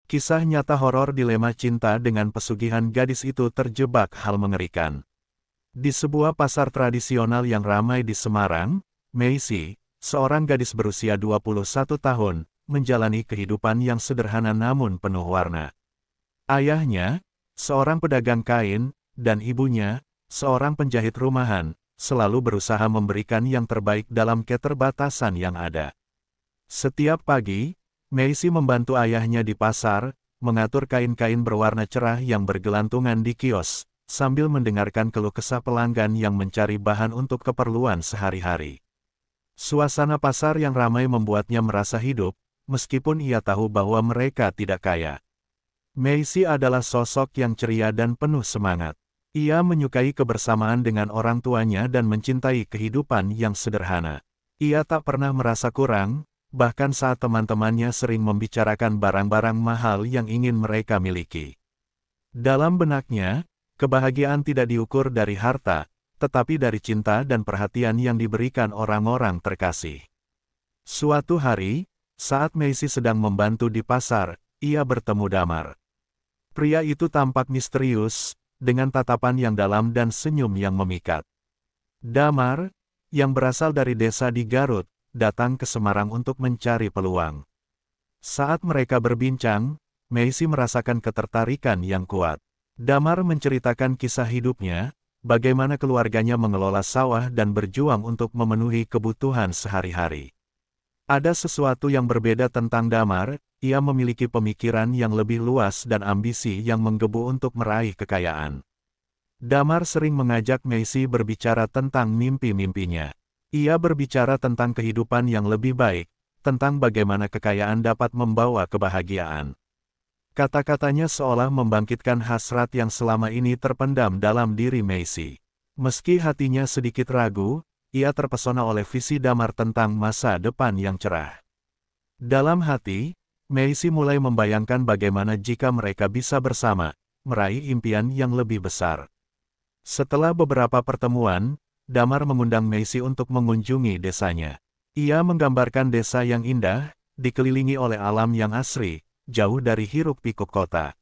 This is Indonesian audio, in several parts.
Kisah nyata horor dilema cinta dengan pesugihan gadis itu terjebak hal mengerikan. Di sebuah pasar tradisional yang ramai di Semarang, Meisi, seorang gadis berusia 21 tahun, menjalani kehidupan yang sederhana namun penuh warna. Ayahnya, seorang pedagang kain, dan ibunya, seorang penjahit rumahan, selalu berusaha memberikan yang terbaik dalam keterbatasan yang ada. Setiap pagi, Meisi membantu ayahnya di pasar, mengatur kain-kain berwarna cerah yang bergelantungan di kios, sambil mendengarkan keluh kesah pelanggan yang mencari bahan untuk keperluan sehari-hari. Suasana pasar yang ramai membuatnya merasa hidup, meskipun ia tahu bahwa mereka tidak kaya. Meisi adalah sosok yang ceria dan penuh semangat. Ia menyukai kebersamaan dengan orang tuanya dan mencintai kehidupan yang sederhana. Ia tak pernah merasa kurang, bahkan saat teman-temannya sering membicarakan barang-barang mahal yang ingin mereka miliki. Dalam benaknya, kebahagiaan tidak diukur dari harta, tetapi dari cinta dan perhatian yang diberikan orang-orang terkasih. Suatu hari, saat Meisi sedang membantu di pasar, ia bertemu Damar. Pria itu tampak misterius, dengan tatapan yang dalam dan senyum yang memikat. Damar, yang berasal dari desa di Garut, datang ke Semarang untuk mencari peluang. Saat mereka berbincang, Meisi merasakan ketertarikan yang kuat. Damar menceritakan kisah hidupnya, bagaimana keluarganya mengelola sawah dan berjuang untuk memenuhi kebutuhan sehari-hari. Ada sesuatu yang berbeda tentang Damar, ia memiliki pemikiran yang lebih luas dan ambisi yang menggebu untuk meraih kekayaan. Damar sering mengajak Meisi berbicara tentang mimpi-mimpinya. Ia berbicara tentang kehidupan yang lebih baik, tentang bagaimana kekayaan dapat membawa kebahagiaan. Kata-katanya seolah membangkitkan hasrat yang selama ini terpendam dalam diri Meisi. Meski hatinya sedikit ragu, ia terpesona oleh visi Damar tentang masa depan yang cerah. Dalam hati, Meisi mulai membayangkan bagaimana jika mereka bisa bersama, meraih impian yang lebih besar. Setelah beberapa pertemuan, Damar mengundang Meisi untuk mengunjungi desanya. Ia menggambarkan desa yang indah, dikelilingi oleh alam yang asri, jauh dari hiruk-pikuk kota.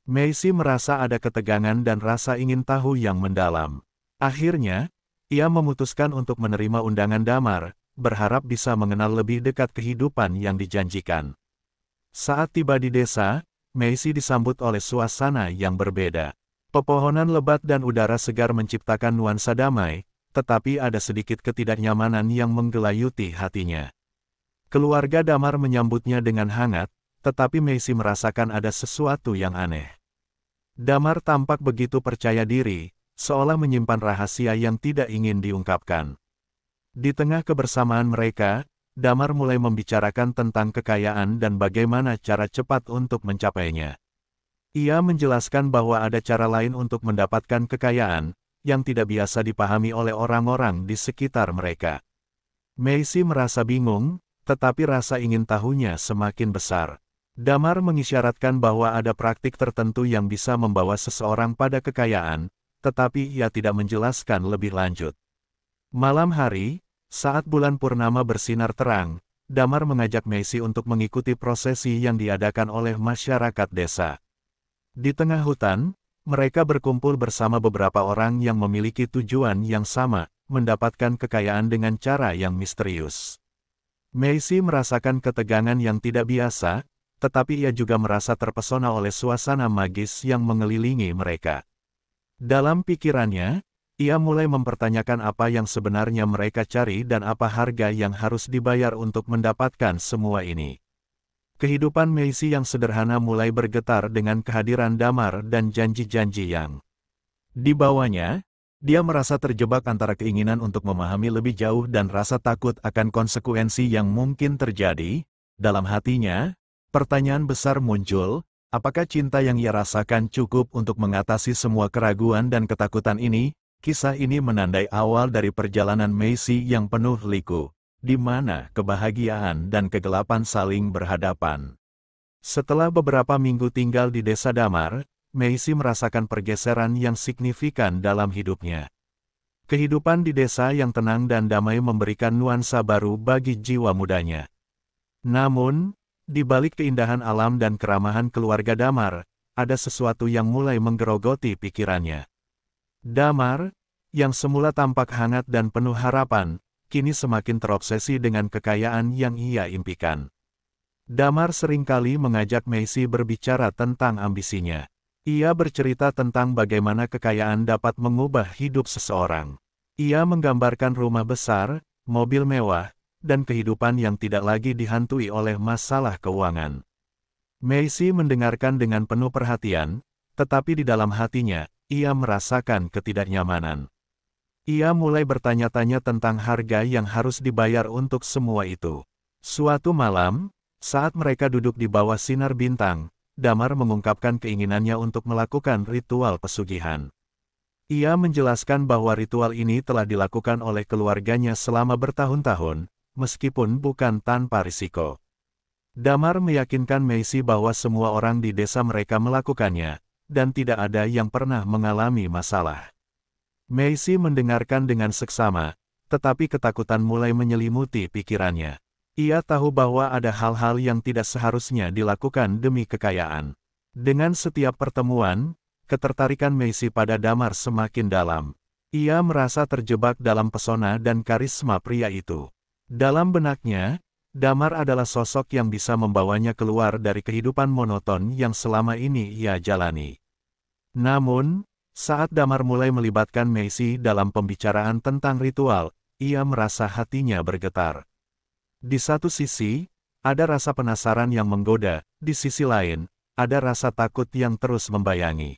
Meisi merasa ada ketegangan dan rasa ingin tahu yang mendalam. Akhirnya, ia memutuskan untuk menerima undangan Damar, berharap bisa mengenal lebih dekat kehidupan yang dijanjikan. Saat tiba di desa, Meisi disambut oleh suasana yang berbeda. Pepohonan lebat dan udara segar menciptakan nuansa damai, tetapi ada sedikit ketidaknyamanan yang menggelayuti hatinya. Keluarga Damar menyambutnya dengan hangat, tetapi Meisi merasakan ada sesuatu yang aneh. Damar tampak begitu percaya diri, seolah menyimpan rahasia yang tidak ingin diungkapkan. Di tengah kebersamaan mereka, Damar mulai membicarakan tentang kekayaan dan bagaimana cara cepat untuk mencapainya. Ia menjelaskan bahwa ada cara lain untuk mendapatkan kekayaan, yang tidak biasa dipahami oleh orang-orang di sekitar mereka. Meisi merasa bingung, tetapi rasa ingin tahunya semakin besar. Damar mengisyaratkan bahwa ada praktik tertentu yang bisa membawa seseorang pada kekayaan, tetapi ia tidak menjelaskan lebih lanjut. Malam hari, saat bulan purnama bersinar terang, Damar mengajak Meisi untuk mengikuti prosesi yang diadakan oleh masyarakat desa. Di tengah hutan, mereka berkumpul bersama beberapa orang yang memiliki tujuan yang sama, mendapatkan kekayaan dengan cara yang misterius. Meisi merasakan ketegangan yang tidak biasa, tetapi ia juga merasa terpesona oleh suasana magis yang mengelilingi mereka. Dalam pikirannya, ia mulai mempertanyakan apa yang sebenarnya mereka cari dan apa harga yang harus dibayar untuk mendapatkan semua ini. Kehidupan Meisi yang sederhana mulai bergetar dengan kehadiran Damar dan janji-janji yang dibawanya. Dia merasa terjebak antara keinginan untuk memahami lebih jauh dan rasa takut akan konsekuensi yang mungkin terjadi. Dalam hatinya, pertanyaan besar muncul, apakah cinta yang ia rasakan cukup untuk mengatasi semua keraguan dan ketakutan ini? Kisah ini menandai awal dari perjalanan Meisi yang penuh liku, di mana kebahagiaan dan kegelapan saling berhadapan. Setelah beberapa minggu tinggal di desa Damar, Meisi merasakan pergeseran yang signifikan dalam hidupnya. Kehidupan di desa yang tenang dan damai memberikan nuansa baru bagi jiwa mudanya. Namun, Di balik keindahan alam dan keramahan keluarga Damar, ada sesuatu yang mulai menggerogoti pikirannya. Damar, yang semula tampak hangat dan penuh harapan, kini semakin terobsesi dengan kekayaan yang ia impikan. Damar seringkali mengajak Meisi berbicara tentang ambisinya. Ia bercerita tentang bagaimana kekayaan dapat mengubah hidup seseorang. Ia menggambarkan rumah besar, mobil mewah, dan kehidupan yang tidak lagi dihantui oleh masalah keuangan. Meisi mendengarkan dengan penuh perhatian, tetapi di dalam hatinya, ia merasakan ketidaknyamanan. Ia mulai bertanya-tanya tentang harga yang harus dibayar untuk semua itu. Suatu malam, saat mereka duduk di bawah sinar bintang, Damar mengungkapkan keinginannya untuk melakukan ritual pesugihan. Ia menjelaskan bahwa ritual ini telah dilakukan oleh keluarganya selama bertahun-tahun, meskipun bukan tanpa risiko. Damar meyakinkan Meisi bahwa semua orang di desa mereka melakukannya, dan tidak ada yang pernah mengalami masalah. Meisi mendengarkan dengan seksama, tetapi ketakutan mulai menyelimuti pikirannya. Ia tahu bahwa ada hal-hal yang tidak seharusnya dilakukan demi kekayaan. Dengan setiap pertemuan, ketertarikan Meisi pada Damar semakin dalam. Ia merasa terjebak dalam pesona dan karisma pria itu. Dalam benaknya, Damar adalah sosok yang bisa membawanya keluar dari kehidupan monoton yang selama ini ia jalani. Namun, saat Damar mulai melibatkan Meisi dalam pembicaraan tentang ritual, ia merasa hatinya bergetar. Di satu sisi, ada rasa penasaran yang menggoda, di sisi lain, ada rasa takut yang terus membayangi.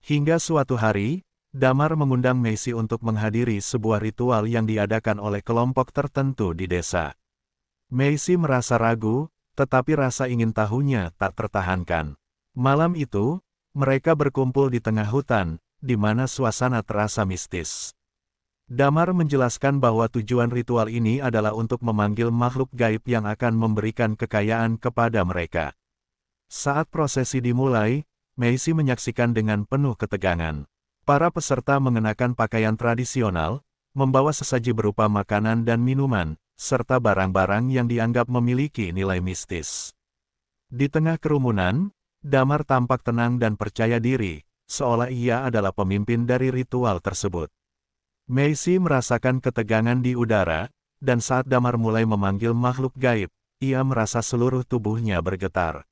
Hingga suatu hari, Damar mengundang Meisi untuk menghadiri sebuah ritual yang diadakan oleh kelompok tertentu di desa. Meisi merasa ragu, tetapi rasa ingin tahunya tak tertahankan. Malam itu, mereka berkumpul di tengah hutan, di mana suasana terasa mistis. Damar menjelaskan bahwa tujuan ritual ini adalah untuk memanggil makhluk gaib yang akan memberikan kekayaan kepada mereka. Saat prosesi dimulai, Meisi menyaksikan dengan penuh ketegangan. Para peserta mengenakan pakaian tradisional, membawa sesaji berupa makanan dan minuman, serta barang-barang yang dianggap memiliki nilai mistis. Di tengah kerumunan, Damar tampak tenang dan percaya diri, seolah ia adalah pemimpin dari ritual tersebut. Meisi merasakan ketegangan di udara, dan saat Damar mulai memanggil makhluk gaib, ia merasa seluruh tubuhnya bergetar.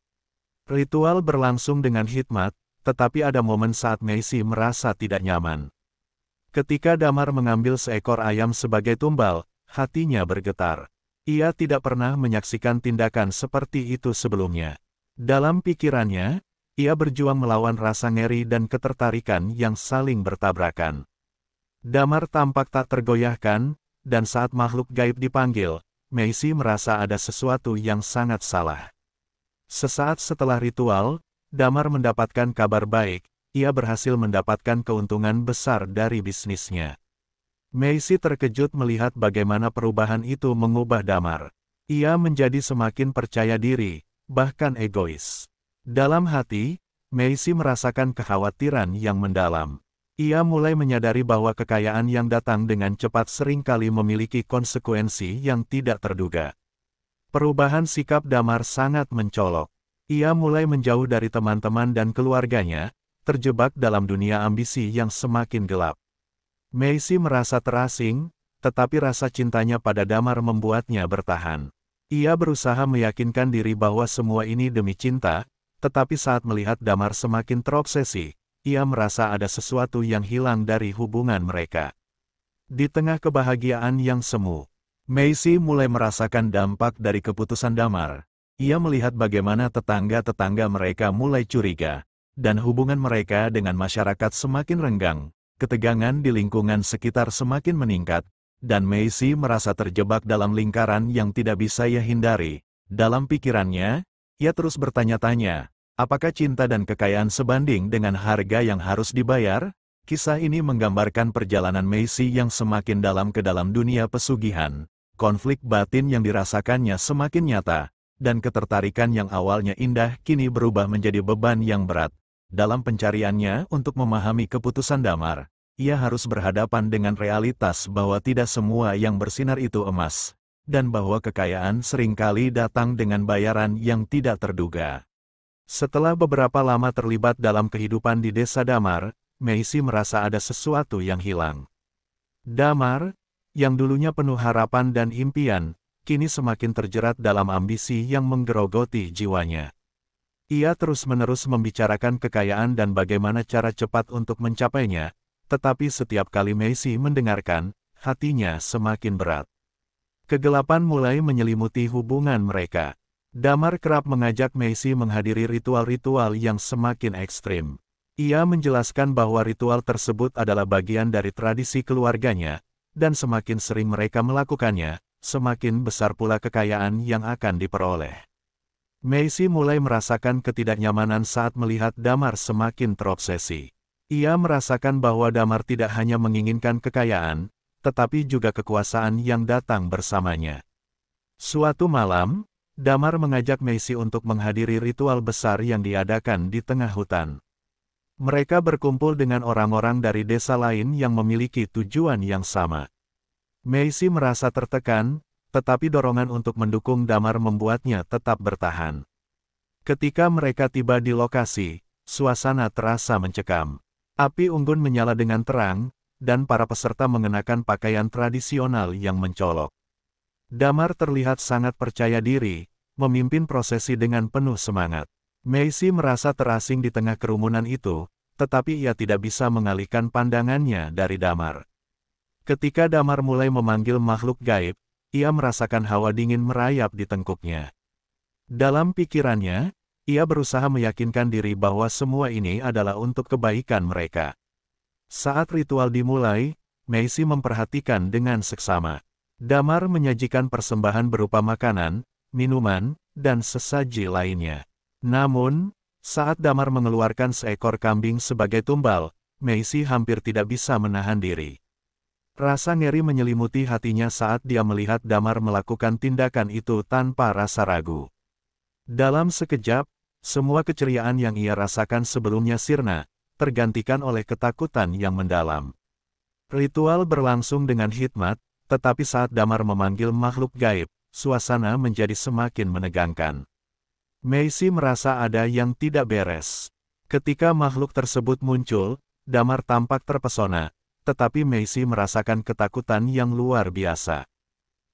Ritual berlangsung dengan hikmat, tetapi ada momen saat Meisi merasa tidak nyaman. Ketika Damar mengambil seekor ayam sebagai tumbal, hatinya bergetar. Ia tidak pernah menyaksikan tindakan seperti itu sebelumnya. Dalam pikirannya, ia berjuang melawan rasa ngeri dan ketertarikan yang saling bertabrakan. Damar tampak tak tergoyahkan, dan saat makhluk gaib dipanggil, Meisi merasa ada sesuatu yang sangat salah. Sesaat setelah ritual, Damar mendapatkan kabar baik, ia berhasil mendapatkan keuntungan besar dari bisnisnya. Meisi terkejut melihat bagaimana perubahan itu mengubah Damar. Ia menjadi semakin percaya diri, bahkan egois. Dalam hati, Meisi merasakan kekhawatiran yang mendalam. Ia mulai menyadari bahwa kekayaan yang datang dengan cepat seringkali memiliki konsekuensi yang tidak terduga. Perubahan sikap Damar sangat mencolok. Ia mulai menjauh dari teman-teman dan keluarganya, terjebak dalam dunia ambisi yang semakin gelap. Meisi merasa terasing, tetapi rasa cintanya pada Damar membuatnya bertahan. Ia berusaha meyakinkan diri bahwa semua ini demi cinta, tetapi saat melihat Damar semakin terobsesi, ia merasa ada sesuatu yang hilang dari hubungan mereka. Di tengah kebahagiaan yang semu, Meisi mulai merasakan dampak dari keputusan Damar. Ia melihat bagaimana tetangga-tetangga mereka mulai curiga, dan hubungan mereka dengan masyarakat semakin renggang, ketegangan di lingkungan sekitar semakin meningkat, dan Meisi merasa terjebak dalam lingkaran yang tidak bisa ia hindari. Dalam pikirannya, ia terus bertanya-tanya, apakah cinta dan kekayaan sebanding dengan harga yang harus dibayar? Kisah ini menggambarkan perjalanan Meisi yang semakin dalam ke dalam dunia pesugihan. Konflik batin yang dirasakannya semakin nyata, dan ketertarikan yang awalnya indah kini berubah menjadi beban yang berat. Dalam pencariannya untuk memahami keputusan Damar, ia harus berhadapan dengan realitas bahwa tidak semua yang bersinar itu emas. dan bahwa kekayaan seringkali datang dengan bayaran yang tidak terduga. Setelah beberapa lama terlibat dalam kehidupan di desa Damar, Meisi merasa ada sesuatu yang hilang. Damar, yang dulunya penuh harapan dan impian, kini semakin terjerat dalam ambisi yang menggerogoti jiwanya. Ia terus-menerus membicarakan kekayaan dan bagaimana cara cepat untuk mencapainya, tetapi setiap kali Meisi mendengarkan, hatinya semakin berat. Kegelapan mulai menyelimuti hubungan mereka. Damar kerap mengajak Meisi menghadiri ritual-ritual yang semakin ekstrim. Ia menjelaskan bahwa ritual tersebut adalah bagian dari tradisi keluarganya, dan semakin sering mereka melakukannya, semakin besar pula kekayaan yang akan diperoleh. Meisi mulai merasakan ketidaknyamanan saat melihat Damar semakin terobsesi. Ia merasakan bahwa Damar tidak hanya menginginkan kekayaan, tetapi juga kekuasaan yang datang bersamanya. Suatu malam, Damar mengajak Meisi untuk menghadiri ritual besar yang diadakan di tengah hutan. Mereka berkumpul dengan orang-orang dari desa lain yang memiliki tujuan yang sama. Meisi merasa tertekan, tetapi dorongan untuk mendukung Damar membuatnya tetap bertahan. Ketika mereka tiba di lokasi, suasana terasa mencekam. Api unggun menyala dengan terang, dan para peserta mengenakan pakaian tradisional yang mencolok. Damar terlihat sangat percaya diri, memimpin prosesi dengan penuh semangat. Meisi merasa terasing di tengah kerumunan itu, tetapi ia tidak bisa mengalihkan pandangannya dari Damar. Ketika Damar mulai memanggil makhluk gaib, ia merasakan hawa dingin merayap di tengkuknya. Dalam pikirannya, ia berusaha meyakinkan diri bahwa semua ini adalah untuk kebaikan mereka. Saat ritual dimulai, Meisi memperhatikan dengan seksama. Damar menyajikan persembahan berupa makanan, minuman, dan sesaji lainnya. Namun, saat Damar mengeluarkan seekor kambing sebagai tumbal, Meisi hampir tidak bisa menahan diri. Rasa ngeri menyelimuti hatinya saat dia melihat Damar melakukan tindakan itu tanpa rasa ragu. Dalam sekejap, semua keceriaan yang ia rasakan sebelumnya sirna, tergantikan oleh ketakutan yang mendalam. Ritual berlangsung dengan hikmat, tetapi saat Damar memanggil makhluk gaib, suasana menjadi semakin menegangkan. Meisi merasa ada yang tidak beres. Ketika makhluk tersebut muncul, Damar tampak terpesona, tetapi Meisi merasakan ketakutan yang luar biasa.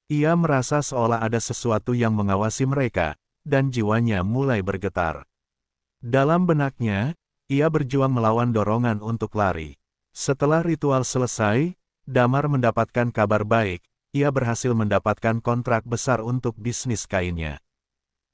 Ia merasa seolah ada sesuatu yang mengawasi mereka, dan jiwanya mulai bergetar. Dalam benaknya, ia berjuang melawan dorongan untuk lari. Setelah ritual selesai, Damar mendapatkan kabar baik, ia berhasil mendapatkan kontrak besar untuk bisnis kainnya.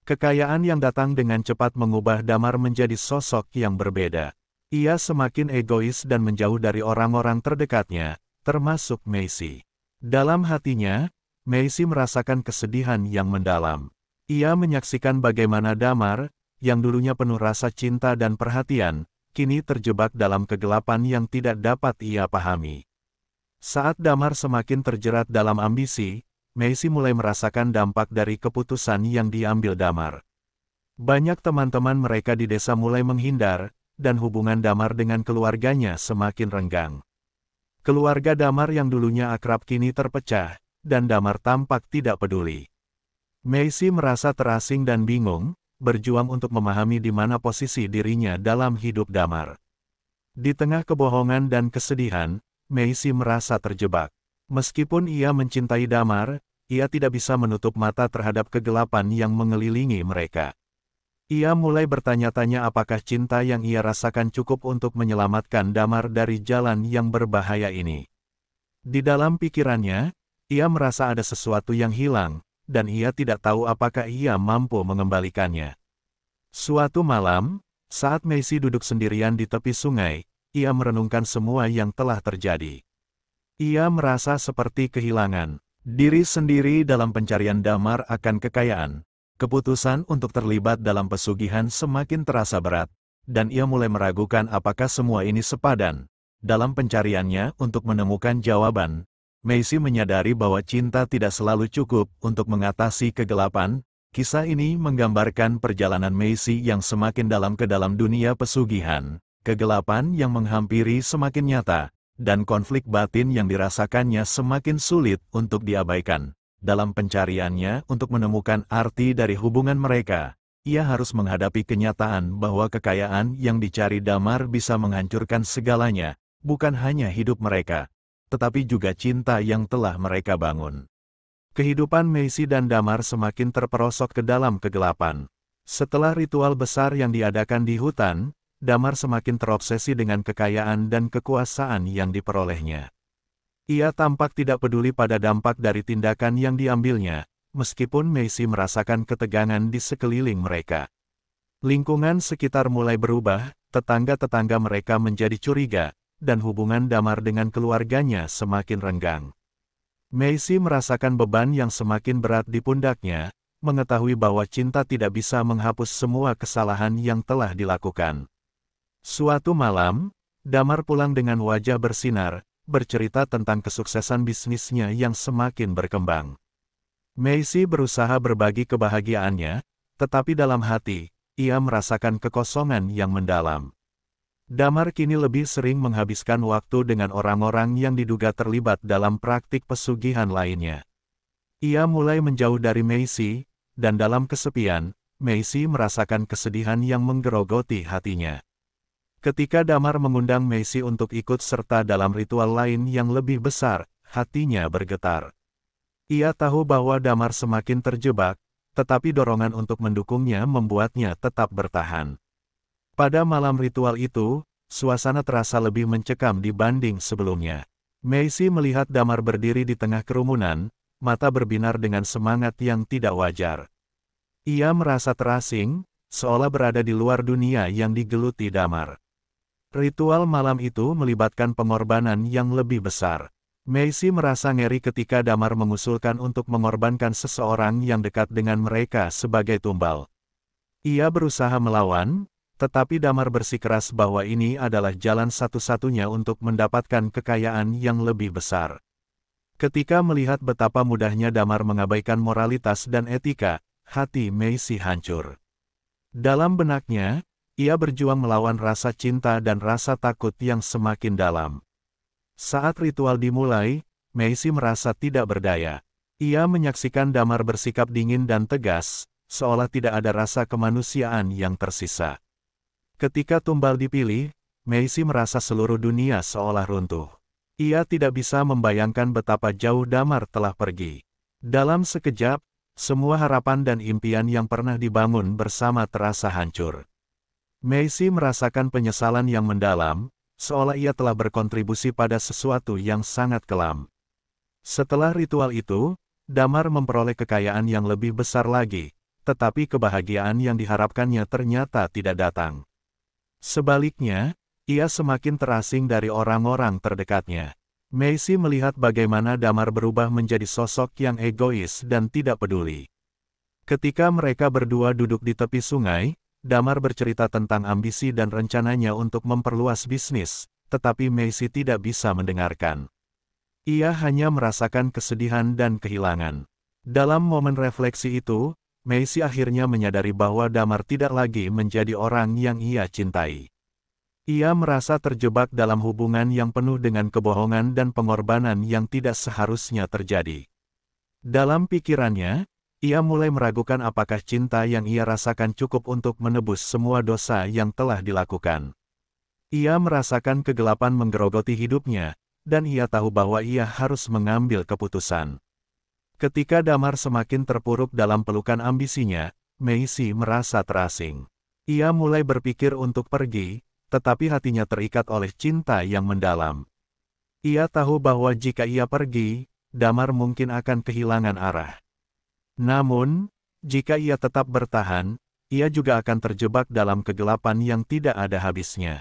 Kekayaan yang datang dengan cepat mengubah Damar menjadi sosok yang berbeda. Ia semakin egois dan menjauh dari orang-orang terdekatnya, termasuk Meisi. Dalam hatinya, Meisi merasakan kesedihan yang mendalam. Ia menyaksikan bagaimana Damar, yang dulunya penuh rasa cinta dan perhatian, kini terjebak dalam kegelapan yang tidak dapat ia pahami. Saat Damar semakin terjerat dalam ambisi, Meisi mulai merasakan dampak dari keputusan yang diambil Damar. Banyak teman-teman mereka di desa mulai menghindar, dan hubungan Damar dengan keluarganya semakin renggang. Keluarga Damar yang dulunya akrab kini terpecah, dan Damar tampak tidak peduli. Meisi merasa terasing dan bingung, berjuang untuk memahami di mana posisi dirinya dalam hidup Damar. Di tengah kebohongan dan kesedihan, Meisi merasa terjebak. Meskipun ia mencintai Damar, ia tidak bisa menutup mata terhadap kegelapan yang mengelilingi mereka. Ia mulai bertanya-tanya apakah cinta yang ia rasakan cukup untuk menyelamatkan Damar dari jalan yang berbahaya ini. Di dalam pikirannya, ia merasa ada sesuatu yang hilang, dan ia tidak tahu apakah ia mampu mengembalikannya. Suatu malam, saat Meisi duduk sendirian di tepi sungai, ia merenungkan semua yang telah terjadi. Ia merasa seperti kehilangan diri sendiri dalam pencarian Damar akan kekayaan. Keputusan untuk terlibat dalam pesugihan semakin terasa berat, dan ia mulai meragukan apakah semua ini sepadan. Dalam pencariannya untuk menemukan jawaban, Meisi menyadari bahwa cinta tidak selalu cukup untuk mengatasi kegelapan. Kisah ini menggambarkan perjalanan Meisi yang semakin dalam ke dalam dunia pesugihan. Kegelapan yang menghampiri semakin nyata, dan konflik batin yang dirasakannya semakin sulit untuk diabaikan. Dalam pencariannya untuk menemukan arti dari hubungan mereka, ia harus menghadapi kenyataan bahwa kekayaan yang dicari Damar bisa menghancurkan segalanya, bukan hanya hidup mereka, tetapi juga cinta yang telah mereka bangun. Kehidupan Meisi dan Damar semakin terperosok ke dalam kegelapan. Setelah ritual besar yang diadakan di hutan, Damar semakin terobsesi dengan kekayaan dan kekuasaan yang diperolehnya. Ia tampak tidak peduli pada dampak dari tindakan yang diambilnya, meskipun Meisi merasakan ketegangan di sekeliling mereka. Lingkungan sekitar mulai berubah, tetangga-tetangga mereka menjadi curiga, dan hubungan Damar dengan keluarganya semakin renggang. Meisi merasakan beban yang semakin berat di pundaknya, mengetahui bahwa cinta tidak bisa menghapus semua kesalahan yang telah dilakukan. Suatu malam, Damar pulang dengan wajah bersinar, bercerita tentang kesuksesan bisnisnya yang semakin berkembang. Meisi berusaha berbagi kebahagiaannya, tetapi dalam hati, ia merasakan kekosongan yang mendalam. Damar kini lebih sering menghabiskan waktu dengan orang-orang yang diduga terlibat dalam praktik pesugihan lainnya. Ia mulai menjauh dari Meisi, dan dalam kesepian, Meisi merasakan kesedihan yang menggerogoti hatinya. Ketika Damar mengundang Meisi untuk ikut serta dalam ritual lain yang lebih besar, hatinya bergetar. Ia tahu bahwa Damar semakin terjebak, tetapi dorongan untuk mendukungnya membuatnya tetap bertahan. Pada malam ritual itu, suasana terasa lebih mencekam dibanding sebelumnya. Meisi melihat Damar berdiri di tengah kerumunan, mata berbinar dengan semangat yang tidak wajar. Ia merasa terasing, seolah berada di luar dunia yang digeluti Damar. Ritual malam itu melibatkan pengorbanan yang lebih besar. Meisi merasa ngeri ketika Damar mengusulkan untuk mengorbankan seseorang yang dekat dengan mereka sebagai tumbal. Ia berusaha melawan, tetapi Damar bersikeras bahwa ini adalah jalan satu-satunya untuk mendapatkan kekayaan yang lebih besar. Ketika melihat betapa mudahnya Damar mengabaikan moralitas dan etika, hati Meisi hancur. Dalam benaknya, ia berjuang melawan rasa cinta dan rasa takut yang semakin dalam. Saat ritual dimulai, Meisi merasa tidak berdaya. Ia menyaksikan Damar bersikap dingin dan tegas, seolah tidak ada rasa kemanusiaan yang tersisa. Ketika tumbal dipilih, Meisi merasa seluruh dunia seolah runtuh. Ia tidak bisa membayangkan betapa jauh Damar telah pergi. Dalam sekejap, semua harapan dan impian yang pernah dibangun bersama terasa hancur. Meisi merasakan penyesalan yang mendalam, seolah ia telah berkontribusi pada sesuatu yang sangat kelam. Setelah ritual itu, Damar memperoleh kekayaan yang lebih besar lagi, tetapi kebahagiaan yang diharapkannya ternyata tidak datang. Sebaliknya, ia semakin terasing dari orang-orang terdekatnya. Meisi melihat bagaimana Damar berubah menjadi sosok yang egois dan tidak peduli. Ketika mereka berdua duduk di tepi sungai, Damar bercerita tentang ambisi dan rencananya untuk memperluas bisnis, tetapi Meisi tidak bisa mendengarkan. Ia hanya merasakan kesedihan dan kehilangan. Dalam momen refleksi itu, Meisi akhirnya menyadari bahwa Damar tidak lagi menjadi orang yang ia cintai. Ia merasa terjebak dalam hubungan yang penuh dengan kebohongan dan pengorbanan yang tidak seharusnya terjadi. Dalam pikirannya, ia mulai meragukan apakah cinta yang ia rasakan cukup untuk menebus semua dosa yang telah dilakukan. Ia merasakan kegelapan menggerogoti hidupnya, dan ia tahu bahwa ia harus mengambil keputusan. Ketika Damar semakin terpuruk dalam pelukan ambisinya, Meisi merasa terasing. Ia mulai berpikir untuk pergi, tetapi hatinya terikat oleh cinta yang mendalam. Ia tahu bahwa jika ia pergi, Damar mungkin akan kehilangan arah. Namun, jika ia tetap bertahan, ia juga akan terjebak dalam kegelapan yang tidak ada habisnya.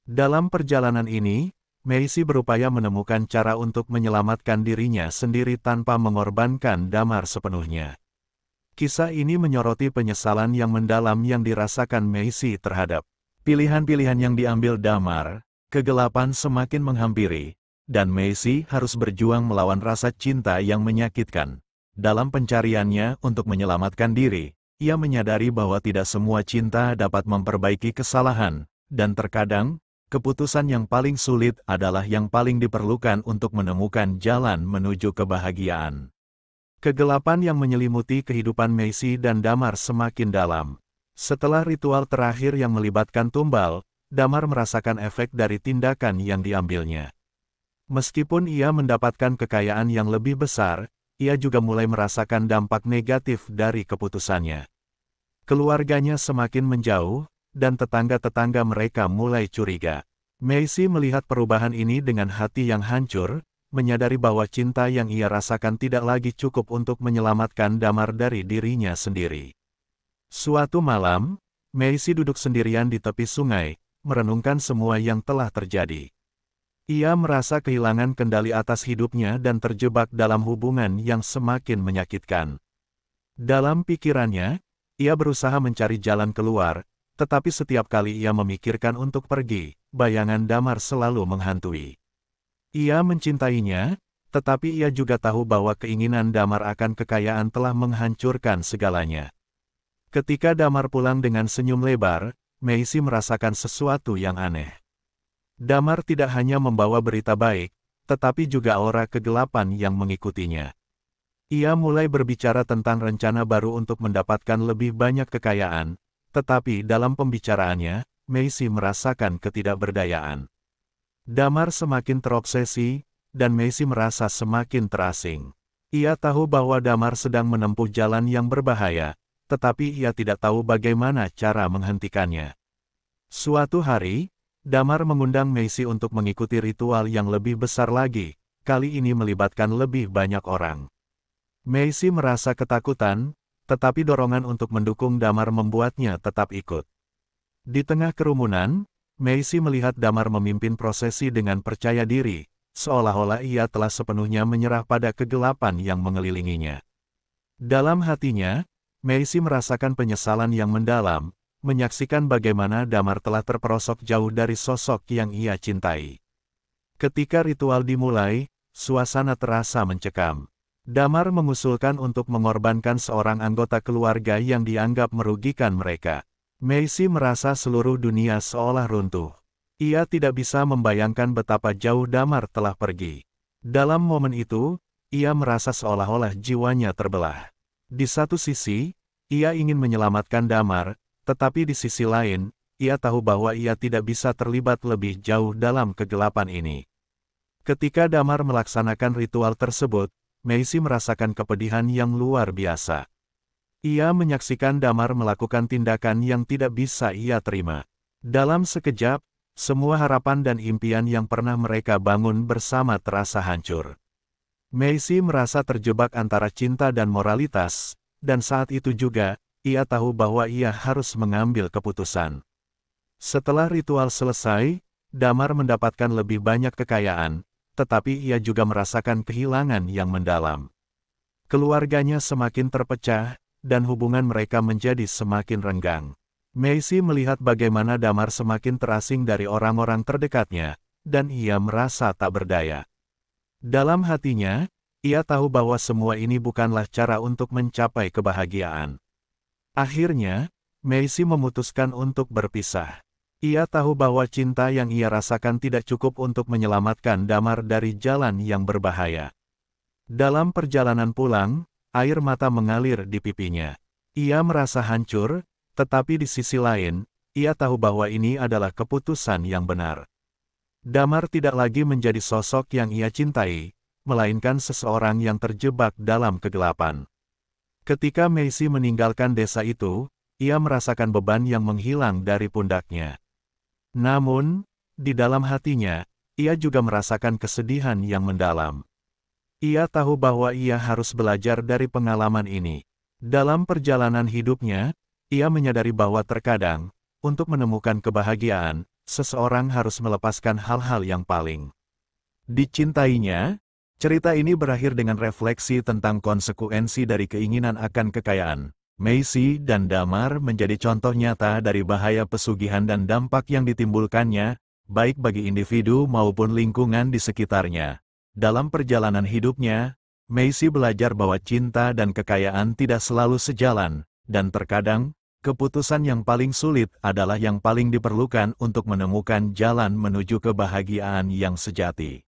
Dalam perjalanan ini, Meisi berupaya menemukan cara untuk menyelamatkan dirinya sendiri tanpa mengorbankan Damar sepenuhnya. Kisah ini menyoroti penyesalan yang mendalam yang dirasakan Meisi terhadap pilihan-pilihan yang diambil Damar. Kegelapan semakin menghampiri, dan Meisi harus berjuang melawan rasa cinta yang menyakitkan. Dalam pencariannya untuk menyelamatkan diri, ia menyadari bahwa tidak semua cinta dapat memperbaiki kesalahan, dan terkadang, keputusan yang paling sulit adalah yang paling diperlukan untuk menemukan jalan menuju kebahagiaan. Kegelapan yang menyelimuti kehidupan Meisi dan Damar semakin dalam. Setelah ritual terakhir yang melibatkan tumbal, Damar merasakan efek dari tindakan yang diambilnya. Meskipun ia mendapatkan kekayaan yang lebih besar, ia juga mulai merasakan dampak negatif dari keputusannya. Keluarganya semakin menjauh, dan tetangga-tetangga mereka mulai curiga. Meisi melihat perubahan ini dengan hati yang hancur, menyadari bahwa cinta yang ia rasakan tidak lagi cukup untuk menyelamatkan Damar dari dirinya sendiri. Suatu malam, Meisi duduk sendirian di tepi sungai, merenungkan semua yang telah terjadi. Ia merasa kehilangan kendali atas hidupnya dan terjebak dalam hubungan yang semakin menyakitkan. Dalam pikirannya, ia berusaha mencari jalan keluar, tetapi setiap kali ia memikirkan untuk pergi, bayangan Damar selalu menghantui. Ia mencintainya, tetapi ia juga tahu bahwa keinginan Damar akan kekayaan telah menghancurkan segalanya. Ketika Damar pulang dengan senyum lebar, Meisi merasakan sesuatu yang aneh. Damar tidak hanya membawa berita baik, tetapi juga aura kegelapan yang mengikutinya. Ia mulai berbicara tentang rencana baru untuk mendapatkan lebih banyak kekayaan, tetapi dalam pembicaraannya, Meisi merasakan ketidakberdayaan. Damar semakin terobsesi, dan Meisi merasa semakin terasing. Ia tahu bahwa Damar sedang menempuh jalan yang berbahaya, tetapi ia tidak tahu bagaimana cara menghentikannya. Suatu hari, Damar mengundang Meisi untuk mengikuti ritual yang lebih besar lagi, kali ini melibatkan lebih banyak orang. Meisi merasa ketakutan, tetapi dorongan untuk mendukung Damar membuatnya tetap ikut. Di tengah kerumunan, Meisi melihat Damar memimpin prosesi dengan percaya diri, seolah-olah ia telah sepenuhnya menyerah pada kegelapan yang mengelilinginya. Dalam hatinya, Meisi merasakan penyesalan yang mendalam, menyaksikan bagaimana Damar telah terperosok jauh dari sosok yang ia cintai. Ketika ritual dimulai, suasana terasa mencekam. Damar mengusulkan untuk mengorbankan seorang anggota keluarga yang dianggap merugikan mereka. Meisi merasa seluruh dunia seolah runtuh. Ia tidak bisa membayangkan betapa jauh Damar telah pergi. Dalam momen itu, ia merasa seolah-olah jiwanya terbelah. Di satu sisi, ia ingin menyelamatkan Damar, tetapi di sisi lain, ia tahu bahwa ia tidak bisa terlibat lebih jauh dalam kegelapan ini. Ketika Damar melaksanakan ritual tersebut, Meisi merasakan kepedihan yang luar biasa. Ia menyaksikan Damar melakukan tindakan yang tidak bisa ia terima. Dalam sekejap, semua harapan dan impian yang pernah mereka bangun bersama terasa hancur. Meisi merasa terjebak antara cinta dan moralitas, dan saat itu juga, ia tahu bahwa ia harus mengambil keputusan. Setelah ritual selesai, Damar mendapatkan lebih banyak kekayaan, tetapi ia juga merasakan kehilangan yang mendalam. Keluarganya semakin terpecah, dan hubungan mereka menjadi semakin renggang. Meisi melihat bagaimana Damar semakin terasing dari orang-orang terdekatnya, dan ia merasa tak berdaya. Dalam hatinya, ia tahu bahwa semua ini bukanlah cara untuk mencapai kebahagiaan. Akhirnya, Meisi memutuskan untuk berpisah. Ia tahu bahwa cinta yang ia rasakan tidak cukup untuk menyelamatkan Damar dari jalan yang berbahaya. Dalam perjalanan pulang, air mata mengalir di pipinya. Ia merasa hancur, tetapi di sisi lain, ia tahu bahwa ini adalah keputusan yang benar. Damar tidak lagi menjadi sosok yang ia cintai, melainkan seseorang yang terjebak dalam kegelapan. Ketika Meisi meninggalkan desa itu, ia merasakan beban yang menghilang dari pundaknya. Namun, di dalam hatinya, ia juga merasakan kesedihan yang mendalam. Ia tahu bahwa ia harus belajar dari pengalaman ini. Dalam perjalanan hidupnya, ia menyadari bahwa terkadang, untuk menemukan kebahagiaan, seseorang harus melepaskan hal-hal yang paling dicintainya. Cerita ini berakhir dengan refleksi tentang konsekuensi dari keinginan akan kekayaan. Meisi dan Damar menjadi contoh nyata dari bahaya pesugihan dan dampak yang ditimbulkannya, baik bagi individu maupun lingkungan di sekitarnya. Dalam perjalanan hidupnya, Meisi belajar bahwa cinta dan kekayaan tidak selalu sejalan, dan terkadang, keputusan yang paling sulit adalah yang paling diperlukan untuk menemukan jalan menuju kebahagiaan yang sejati.